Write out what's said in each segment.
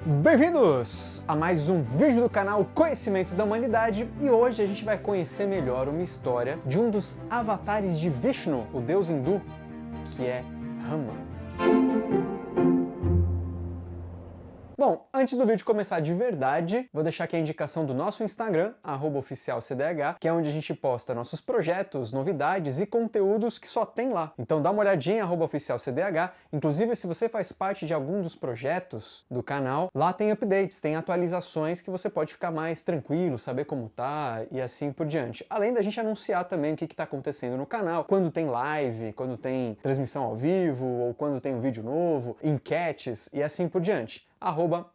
Bem-vindos a mais um vídeo do canal Conhecimentos da Humanidade, e hoje a gente vai conhecer melhor uma história de um dos avatares de Vishnu, o deus hindu, que é Rama. Bom, antes do vídeo começar de verdade, vou deixar aqui a indicação do nosso Instagram, @oficialcdh, que é onde a gente posta nossos projetos, novidades e conteúdos que só tem lá. Então dá uma olhadinha, @oficialcdh. Inclusive, se você faz parte de algum dos projetos do canal, lá tem updates, tem atualizações que você pode ficar mais tranquilo, saber como tá e assim por diante. Além da gente anunciar também o que está acontecendo no canal, quando tem live, quando tem transmissão ao vivo, ou quando tem um vídeo novo, enquetes e assim por diante.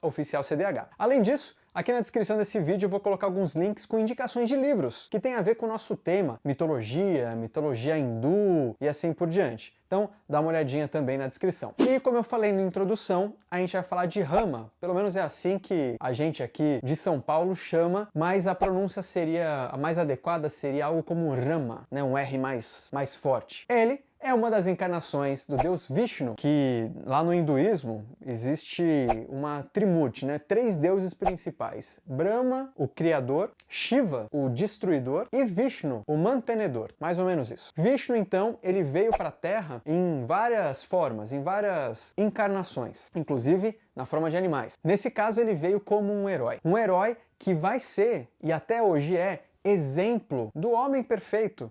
@oficialcdh. Além disso, aqui na descrição desse vídeo eu vou colocar alguns links com indicações de livros que tem a ver com o nosso tema, mitologia hindu e assim por diante. Então dá uma olhadinha também na descrição. E como eu falei na introdução, a gente vai falar de Rama, pelo menos é assim que a gente aqui de São Paulo chama, mas a pronúncia seria, a mais adequada seria algo como Rama, né? Um R mais forte. Ele é uma das encarnações do deus Vishnu, que lá no hinduísmo existe uma trimurti, né? 3 deuses principais: Brahma, o criador; Shiva, o destruidor; e Vishnu, o mantenedor. Mais ou menos isso. Vishnu, então, ele veio para a Terra em várias formas, em várias encarnações, inclusive na forma de animais. Nesse caso, ele veio como um herói que vai ser, e até hoje é, exemplo do homem perfeito.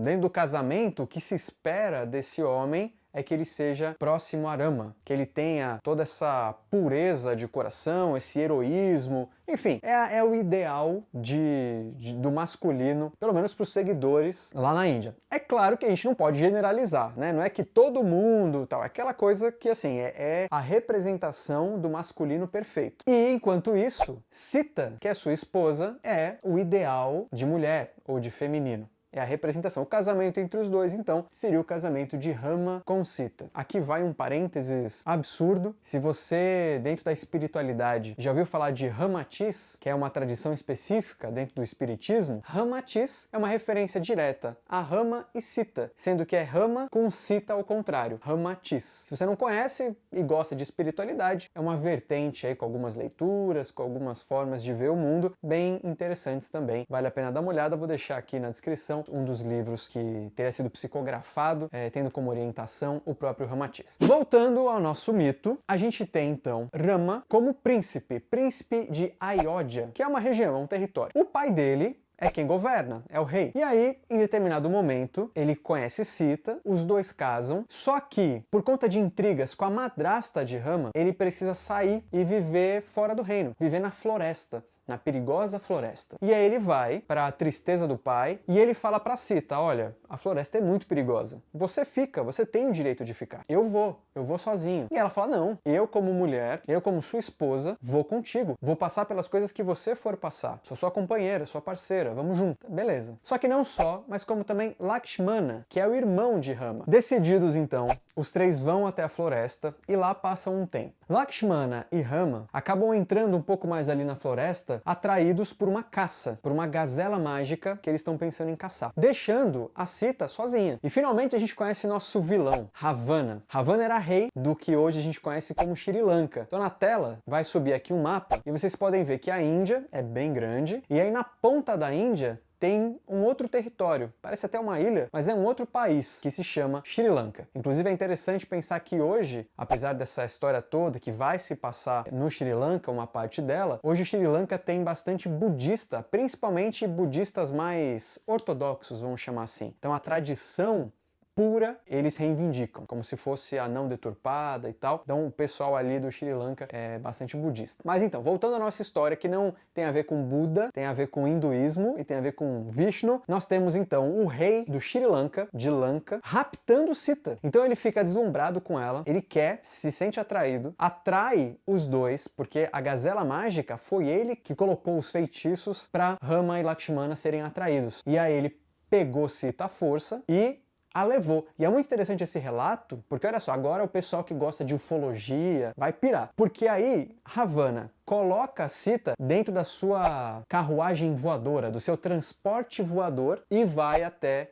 Dentro do casamento, o que se espera desse homem é que ele seja próximo a Rama, que ele tenha toda essa pureza de coração, esse heroísmo, enfim, é o ideal do masculino, pelo menos para os seguidores lá na Índia. É claro que a gente não pode generalizar, né? Não é que todo mundo, tal, é aquela coisa que assim, é a representação do masculino perfeito. E enquanto isso, Sita, que é sua esposa, é o ideal de mulher ou de feminino. É a representação. O casamento entre os dois, então, seria o casamento de Rama com Sita. Aqui vai um parênteses absurdo. Se você, dentro da espiritualidade, já ouviu falar de Ramatis, que é uma tradição específica dentro do espiritismo, Ramatis é uma referência direta a Rama e Sita, sendo que é Rama com Sita ao contrário, Ramatis. Se você não conhece e gosta de espiritualidade, é uma vertente aí com algumas leituras, com algumas formas de ver o mundo, bem interessantes também. Vale a pena dar uma olhada, vou deixar aqui na descrição um dos livros que teria sido psicografado, tendo como orientação o próprio Ramatis. Voltando ao nosso mito, a gente tem então Rama como príncipe de Ayodhya, que é uma região, é um território. O pai dele é quem governa, é o rei. E aí, em determinado momento, ele conhece Sita, os dois casam, só que, por conta de intrigas com a madrasta de Rama, ele precisa sair e viver fora do reino, viver na floresta, na perigosa floresta. E aí ele vai, para a tristeza do pai, e ele fala para Sita: olha, a floresta é muito perigosa. Você fica, você tem o direito de ficar. Eu vou sozinho. E ela fala: não, eu como mulher, eu como sua esposa, vou contigo. Vou passar pelas coisas que você for passar. Sou sua companheira, sua parceira, vamos junto. Beleza. Só que não só, mas como também Lakshmana, que é o irmão de Rama. Decididos então, os 3 vão até a floresta e lá passam um tempo. Lakshmana e Rama acabam entrando um pouco mais ali na floresta, atraídos por uma caça, por uma gazela mágica que eles estão pensando em caçar, deixando a Sita sozinha. E finalmente a gente conhece nosso vilão, Ravana. Ravana era rei do que hoje a gente conhece como Sri Lanka. Então na tela vai subir aqui um mapa e vocês podem ver que a Índia é bem grande, e aí na ponta da Índia tem um outro território, parece até uma ilha, mas é um outro país, que se chama Sri Lanka. Inclusive é interessante pensar que hoje, apesar dessa história toda que vai se passar no Sri Lanka, uma parte dela, hoje o Sri Lanka tem bastante budista, principalmente budistas mais ortodoxos, vamos chamar assim. Então a tradição pura, eles reivindicam, como se fosse a não deturpada e tal. Então o pessoal ali do Sri Lanka é bastante budista. Mas então, voltando à nossa história, que não tem a ver com Buda, tem a ver com hinduísmo e tem a ver com Vishnu, nós temos então o rei do Sri Lanka, de Lanka, raptando Sita. Então ele fica deslumbrado com ela, ele quer, se sente atraído, atrai os dois, porque a gazela mágica foi ele que colocou os feitiços para Rama e Lakshmana serem atraídos. E aí ele pegou Sita à força e a levou. E é muito interessante esse relato, porque olha só, agora o pessoal que gosta de ufologia vai pirar. Porque aí Ravana coloca a Sita dentro da sua carruagem voadora, do seu transporte voador, e vai até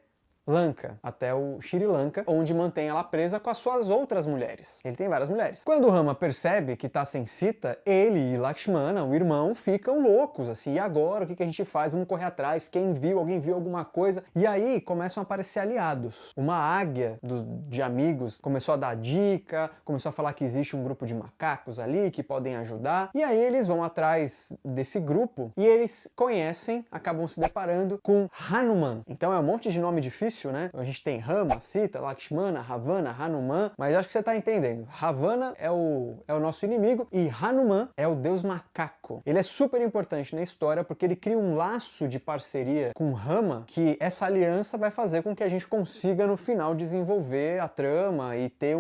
Lanka, até o Sri Lanka, onde mantém ela presa com as suas outras mulheres. Ele tem várias mulheres. Quando Rama percebe que tá sem Sita, ele e Lakshmana, o irmão, ficam loucos, assim, e agora? O que a gente faz? Vamos correr atrás, quem viu? Alguém viu alguma coisa? E aí começam a aparecer aliados. Uma águia de amigos começou a dar dica, começou a falar que existe um grupo de macacos ali que podem ajudar, e aí eles vão atrás desse grupo e eles conhecem, acabam se deparando com Hanuman. Então é um monte de nome difícil, né? A gente tem Rama, Sita, Lakshmana, Ravana, Hanuman, mas acho que você tá entendendo. Ravana é o nosso inimigo e Hanuman é o deus macaco. Ele é super importante na história porque ele cria um laço de parceria com Rama, que essa aliança vai fazer com que a gente consiga no final desenvolver a trama e ter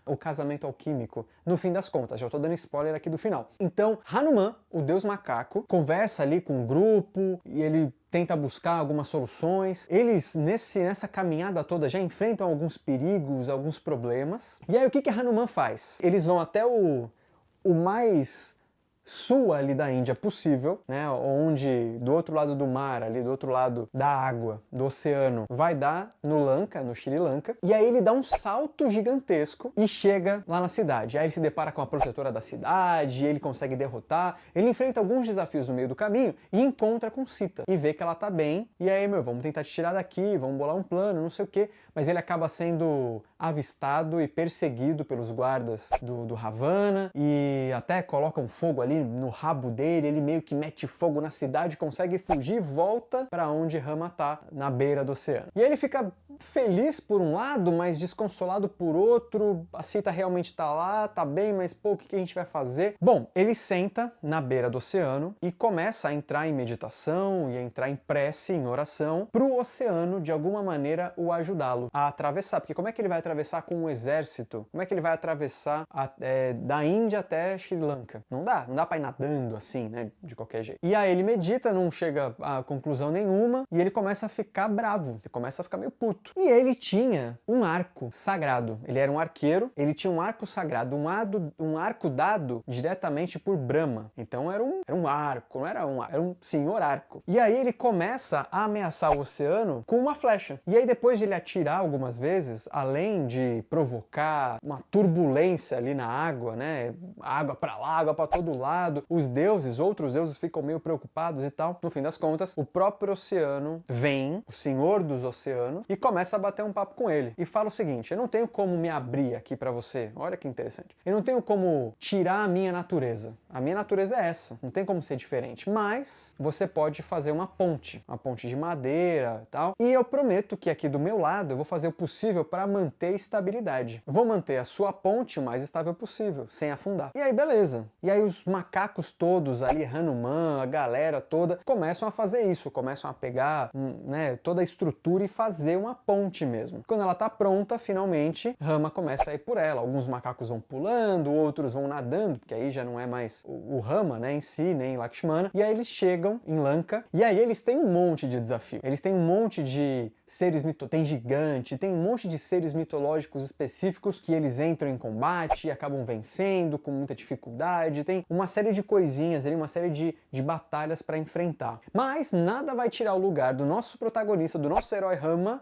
o casamento alquímico, no fim das contas. Já estou dando spoiler aqui do final. Então, Hanuman, o deus macaco, conversa ali com o grupo e ele tenta buscar algumas soluções. Eles, nessa caminhada toda, já enfrentam alguns perigos, alguns problemas. E aí, o que Hanuman faz? Eles vão até o mais sul ali da Índia possível, né, onde do outro lado do mar, ali do outro lado da água, do oceano, vai dar no Lanka, no Sri Lanka, e aí ele dá um salto gigantesco e chega lá na cidade. Aí ele se depara com a protetora da cidade, ele consegue derrotar, ele enfrenta alguns desafios no meio do caminho e encontra com Sita e vê que ela tá bem, e aí, vamos tentar te tirar daqui, vamos bolar um plano, não sei o quê, mas ele acaba sendo avistado e perseguido pelos guardas do Ravana e até colocam fogo ali no rabo dele, ele meio que mete fogo na cidade, consegue fugir e volta para onde Rama tá, na beira do oceano. E aí ele fica feliz por um lado, mas desconsolado por outro. A Sita realmente tá lá, tá bem, mas pô, o que a gente vai fazer? Bom, ele senta na beira do oceano e começa a entrar em meditação e a entrar em prece, em oração, pro oceano de alguma maneira o ajudá-lo a atravessar, porque como é que ele vai atravessar com um exército? Como é que ele vai atravessar da Índia até Sri Lanka? Não dá pra ir nadando assim, né, de qualquer jeito. E aí ele medita, não chega a conclusão nenhuma e ele começa a ficar bravo, ele começa a ficar meio puto. E ele tinha um arco sagrado, ele era um arqueiro, ele tinha um arco sagrado, um arco dado diretamente por Brahma. Então era um arco, não era era um senhor arco. E aí ele começa a ameaçar o oceano com uma flecha. E aí depois de ele atirar algumas vezes, além de provocar uma turbulência ali na água, né, água pra lá, água pra todo lado, outros deuses ficam meio preocupados e tal. No fim das contas, o próprio oceano vem, o senhor dos oceanos, e começa a bater um papo com ele. E fala o seguinte: eu não tenho como me abrir aqui pra você. Olha que interessante. Eu não tenho como tirar a minha natureza. A minha natureza é essa. Não tem como ser diferente. Mas você pode fazer uma ponte de madeira e tal. E eu prometo que aqui do meu lado eu vou fazer o possível para manter estabilidade. Eu vou manter a sua ponte o mais estável possível, sem afundar. E aí, beleza. E aí os macacos todos ali, Hanuman, a galera toda, começam a fazer isso, começam a pegar, né, toda a estrutura e fazer uma ponte mesmo. Quando ela tá pronta, finalmente, Rama começa a ir por ela. Alguns macacos vão pulando, outros vão nadando, porque aí já não é mais o Rama, né, em si, nem Lakshmana. E aí eles chegam em Lanka, e aí eles têm um monte de desafio. Eles têm um monte de seres tem gigante, tem um monte de seres mitológicos específicos que eles entram em combate e acabam vencendo com muita dificuldade. Tem uma série de coisinhas ali, uma série de batalhas para enfrentar. Mas nada vai tirar o lugar do nosso protagonista, do nosso herói Rama,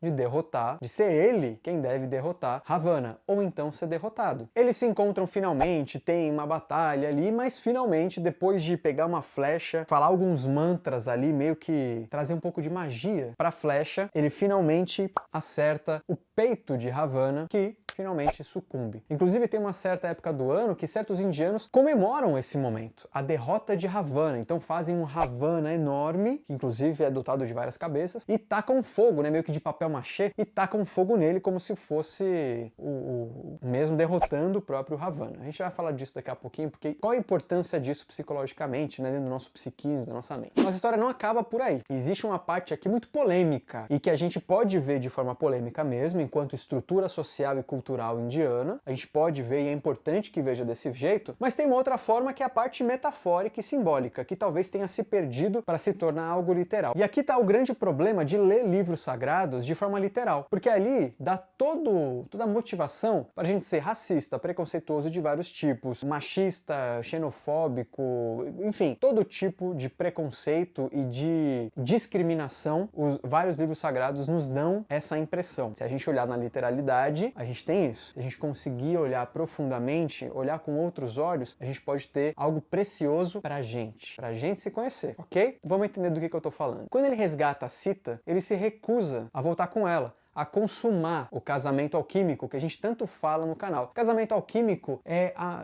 de ser ele quem deve derrotar Ravana, ou então ser derrotado. Eles se encontram finalmente, tem uma batalha ali, mas finalmente, depois de pegar uma flecha, falar alguns mantras ali, meio que trazer um pouco de magia pra flecha, ele finalmente acerta o peito de Ravana, que finalmente sucumbe. Inclusive tem uma certa época do ano que certos indianos comemoram esse momento, a derrota de Ravana. Então fazem um Ravana enorme, que inclusive é dotado de várias cabeças, e tacam fogo, né, meio que de papel machê, e tacam fogo nele como se fosse o mesmo derrotando o próprio Ravana. A gente vai falar disso daqui a pouquinho, porque qual a importância disso psicologicamente, né, dentro do nosso psiquismo, da nossa mente. Mas a história não acaba por aí. Existe uma parte aqui muito polêmica, e que a gente pode ver de forma polêmica mesmo, enquanto estrutura social e cultural cultural indiana, a gente pode ver e é importante que veja desse jeito, mas tem uma outra forma que é a parte metafórica e simbólica, que talvez tenha se perdido para se tornar algo literal. E aqui está o grande problema de ler livros sagrados de forma literal, porque ali dá toda a motivação para a gente ser racista, preconceituoso de vários tipos, machista, xenofóbico, enfim, todo tipo de preconceito e de discriminação. Os vários livros sagrados nos dão essa impressão. Se a gente olhar na literalidade, a gente tem isso. Se a gente conseguir olhar profundamente, olhar com outros olhos, a gente pode ter algo precioso pra gente se conhecer, ok? Vamos entender do que eu tô falando. Quando ele resgata a Sita, ele se recusa a voltar com ela, a consumar o casamento alquímico, que a gente tanto fala no canal. Casamento alquímico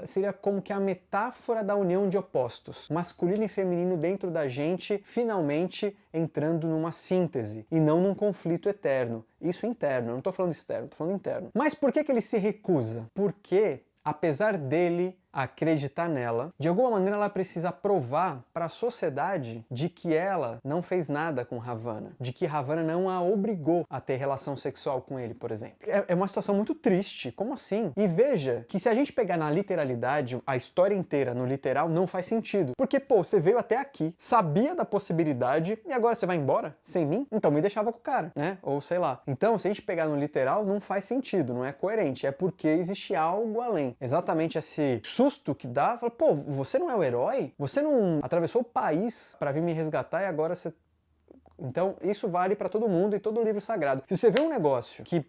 seria como que a metáfora da união de opostos, masculino e feminino dentro da gente, finalmente entrando numa síntese, e não num conflito eterno. Isso interno, eu não tô falando externo, tô falando interno. Mas por que ele se recusa? Porque, apesar dele acreditar nela, de alguma maneira ela precisa provar para a sociedade de que ela não fez nada com Ravana, de que Ravana não a obrigou a ter relação sexual com ele, por exemplo. É uma situação muito triste, como assim? E veja que se a gente pegar na literalidade, a história inteira no literal não faz sentido, porque pô, você veio até aqui, sabia da possibilidade e agora você vai embora sem mim? Então me deixava com o cara, né? Ou sei lá. Então se a gente pegar no literal não faz sentido, não é coerente, é porque existe algo além. Exatamente esse susto que dá, fala, pô, você não é o herói? Você não atravessou o país para vir me resgatar e agora você... Então, isso vale para todo mundo e todo livro sagrado. Se você vê um negócio que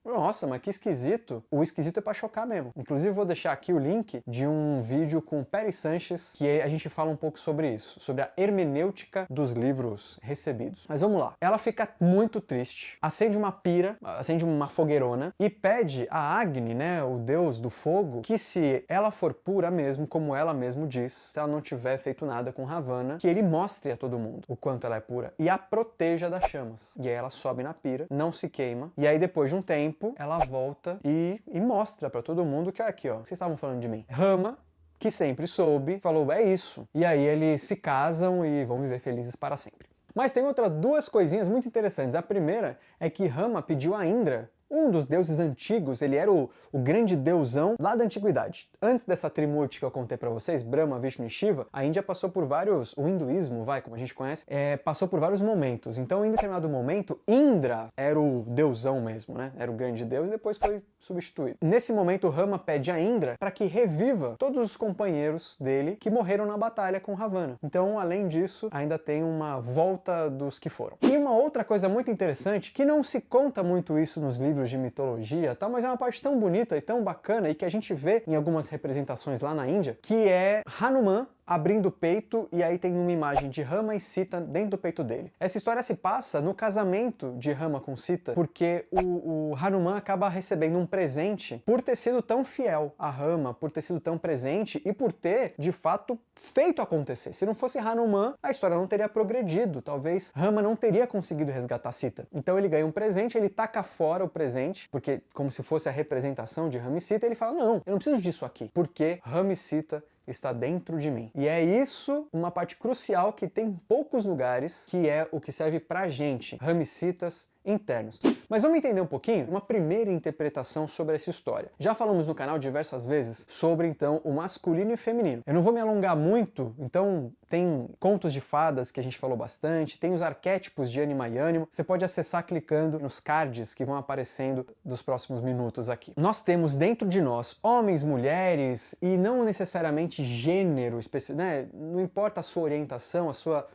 nossa, mas que esquisito. O esquisito é pra chocar mesmo. Inclusive, vou deixar aqui o link de um vídeo com Peri Sanches, que a gente fala um pouco sobre isso, sobre a hermenêutica dos livros recebidos. Mas vamos lá. Ela fica muito triste, acende uma pira, acende uma fogueirona e pede a Agni, né, o deus do fogo, que se ela for pura mesmo, como ela mesmo diz, se ela não tiver feito nada com Ravana, que ele mostre a todo mundo o quanto ela é pura e a proteja das chamas. E aí ela sobe na pira, não se queima, e aí depois de um tempo, ela volta e mostra pra todo mundo que aqui, ó, vocês estavam falando de mim. Rama, que sempre soube, falou, é isso. E aí eles se casam e vão viver felizes para sempre. Mas tem outras duas coisinhas muito interessantes. A primeira é que Rama pediu a Indra, um dos deuses antigos, ele era o grande deusão lá da antiguidade. Antes dessa trimurti que eu contei pra vocês, Brahma, Vishnu e Shiva, a Índia passou por vários, o hinduísmo, como a gente conhece, passou por vários momentos. Então, em determinado momento, Indra era o deusão mesmo, né? Era o grande deus e depois foi substituído. Nesse momento, Rama pede a Indra para que reviva todos os companheiros dele que morreram na batalha com Ravana. Então, além disso, ainda tem uma volta dos que foram. E uma outra coisa muito interessante, que não se conta muito isso nos livros de mitologia, tá? Mas é uma parte tão bonita e tão bacana e que a gente vê em algumas representações lá na Índia, que é Hanuman abrindo o peito e aí tem uma imagem de Rama e Sita dentro do peito dele. Essa história se passa no casamento de Rama com Sita, porque o Hanuman acaba recebendo um presente por ter sido tão fiel a Rama, por ter sido tão presente e por ter, de fato, feito acontecer. Se não fosse Hanuman, a história não teria progredido. Talvez Rama não teria conseguido resgatar Sita. Então ele ganha um presente, ele taca fora o presente, porque como se fosse a representação de Rama e Sita, ele fala, não, eu não preciso disso aqui, porque Rama e Sita está dentro de mim. E é isso uma parte crucial que tem poucos lugares, que é o que serve pra gente, ramicitas internos. Mas vamos entender um pouquinho uma primeira interpretação sobre essa história. Já falamos no canal diversas vezes sobre, então, o masculino e feminino. Eu não vou me alongar muito, então tem contos de fadas que a gente falou bastante, tem os arquétipos de ânima e ânimo, você pode acessar clicando nos cards que vão aparecendo dos próximos minutos aqui. Nós temos dentro de nós homens, mulheres e não necessariamente gênero, né? Não importa a sua orientação,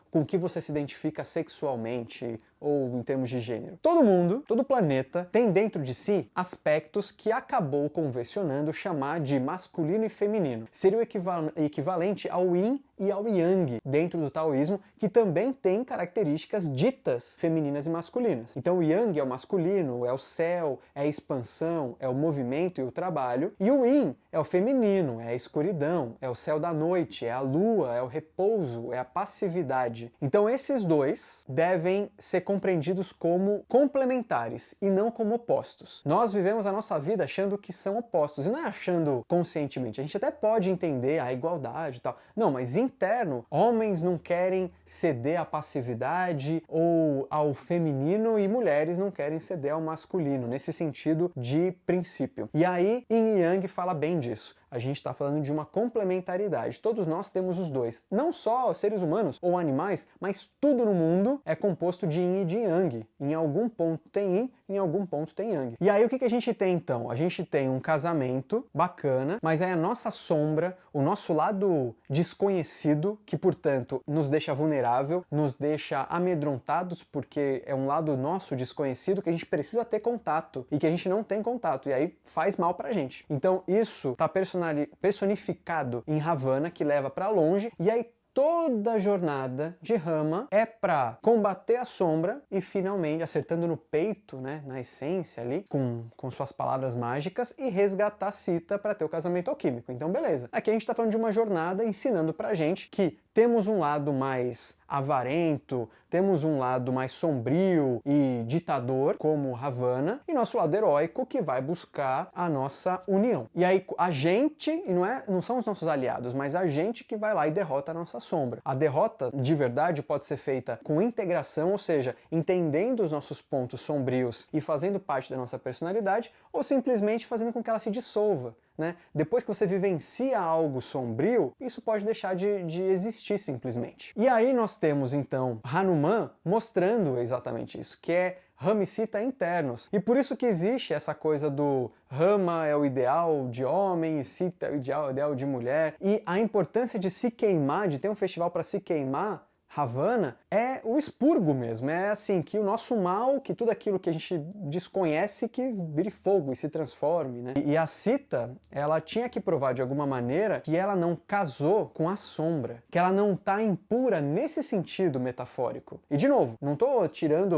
com que você se identifica sexualmente ou em termos de gênero. Todo mundo, todo planeta, tem dentro de si aspectos que acabou convencionando chamar de masculino e feminino. Seria o equivalente ao yin e ao yang dentro do taoísmo, que também tem características ditas femininas e masculinas. Então o yang é o masculino, é o céu, é a expansão, é o movimento e o trabalho, e o yin é o feminino, é a escuridão, é o céu da noite, é a lua, é o repouso, é a passividade. Então esses dois devem ser compreendidos como complementares e não como opostos. Nós vivemos a nossa vida achando que são opostos, e não é achando conscientemente. A gente até pode entender a igualdade e tal. Não, mas interno. Homens não querem ceder à passividade ou ao feminino e mulheres não querem ceder ao masculino, nesse sentido de princípio. E aí, Yin e Yang fala bem disso. A gente está falando de uma complementaridade. Todos nós temos os dois. Não só seres humanos ou animais, mas tudo no mundo é composto de Yin e de Yang. Em algum ponto tem Yin, em algum ponto tem Yang. E aí o que a gente tem então? A gente tem um casamento bacana, mas aí a nossa sombra, o nosso lado desconhecido, que portanto nos deixa vulnerável, nos deixa amedrontados, porque é um lado nosso desconhecido que a gente precisa ter contato e que a gente não tem contato. E aí faz mal pra gente. Então isso está personificado em Ravana, que leva para longe, e aí toda a jornada de Rama é para combater a sombra e finalmente, acertando no peito, né, na essência ali, com suas palavras mágicas, e resgatar Sita para ter o casamento alquímico. Então beleza. Aqui a gente está falando de uma jornada ensinando pra gente que temos um lado mais avarento, temos um lado mais sombrio e ditador, como Ravana, e nosso lado heróico que vai buscar a nossa união. E aí a gente, e não são os nossos aliados, mas a gente que vai lá e derrota a nossa sombra. A derrota de verdade pode ser feita com integração, ou seja, entendendo os nossos pontos sombrios e fazendo parte da nossa personalidade, ou simplesmente fazendo com que ela se dissolva. Né? Depois que você vivencia algo sombrio, isso pode deixar de existir simplesmente. E aí nós temos então Hanuman mostrando exatamente isso, que é Rama e Sita internos. E por isso que existe essa coisa do Rama é o ideal de homem e Sita é o ideal de mulher. E a importância de se queimar, de ter um festival para se queimar, Ravana, é o expurgo mesmo, é assim, que o nosso mal, que tudo aquilo que a gente desconhece, que vire fogo e se transforme, né? E a Sita, ela tinha que provar de alguma maneira que ela não casou com a sombra, que ela não tá impura nesse sentido metafórico. E de novo, não tô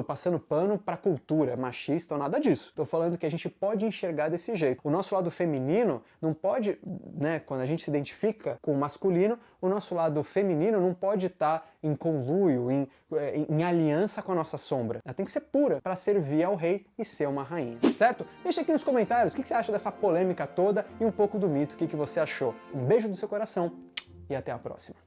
passando pano pra cultura machista ou nada disso. Tô falando que a gente pode enxergar desse jeito. O nosso lado feminino não pode, né, quando a gente se identifica com o masculino, o nosso lado feminino não pode estar em conluio, em aliança com a nossa sombra. Ela tem que ser pura para servir ao rei e ser uma rainha, certo? Deixa aqui nos comentários o que você acha dessa polêmica toda e um pouco do mito, o que você achou. Um beijo do seu coração e até a próxima.